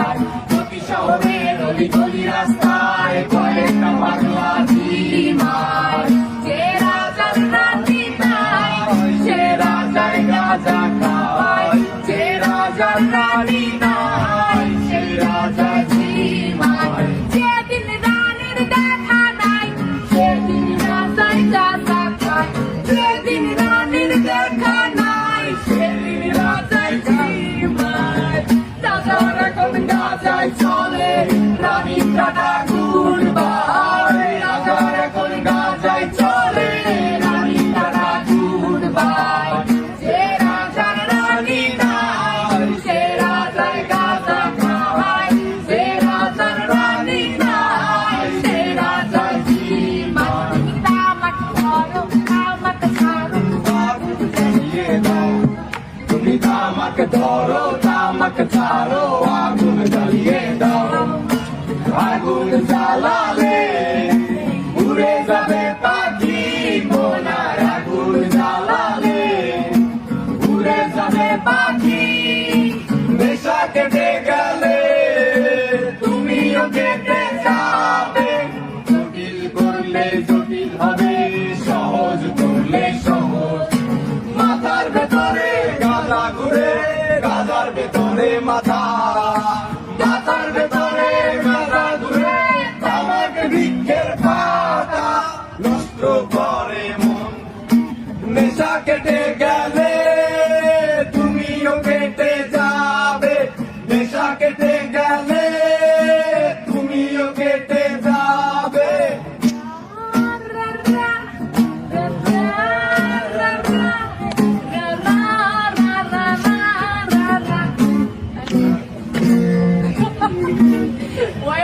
যায় প্রতি শহরের অলি গলি রাস্তায় কয়েকটা পাগলা ঝিমায় যে রাজার রানী নাই সে রাজার গাঁজা খাওয়ায় যে রাজার রানী নাই সে রাজা ঝিমায় যেদিন রানীর দেখা নাই সেদিন রাজায় গাঁজা খায় যেদিন রানীর দেখা নাই সেদিন রাজায় ঝিমায় রাজার এখন গাঁজায় চলে রানীর টাটা গুণ বাই রাজার এখন গাঁজায় চলে রানীর টাটা গুণ বাই যে রাজার রানী নাই সে রাজার গাঁজা খাওয়ায় যে রাজার রানী নাই সে রাজা ঝিমায় তামাক ধরো তামাক ছাড়ো আগুন জ্বালিয়ে দাও তুমি তামাক ধরো তামাক ছাড়ো আগুন জ্বালিয়ে দাও আগুন জ্বালালে উড়ে যাবে পাখি মোনার আগুন জ্বালালে উড়ে যাবে পাখি নেশা কেটে গেলে তুমিও কেটে যাবে জটিল করলে জটিল হবে সহজ করলে সহজ মাথার ভেতরে গাঁজা ঘুরে গাঁজার ভেতরে মাথা মাথার ভেতরে গাঁজা ঘুরে তামাক বৃক্ষের পাতা নষ্ট করে মন নেশা কেটে গেলে তুমিও কেটে যাবে নেশা কেটে গেলে তুমিও কেটে যাবে Why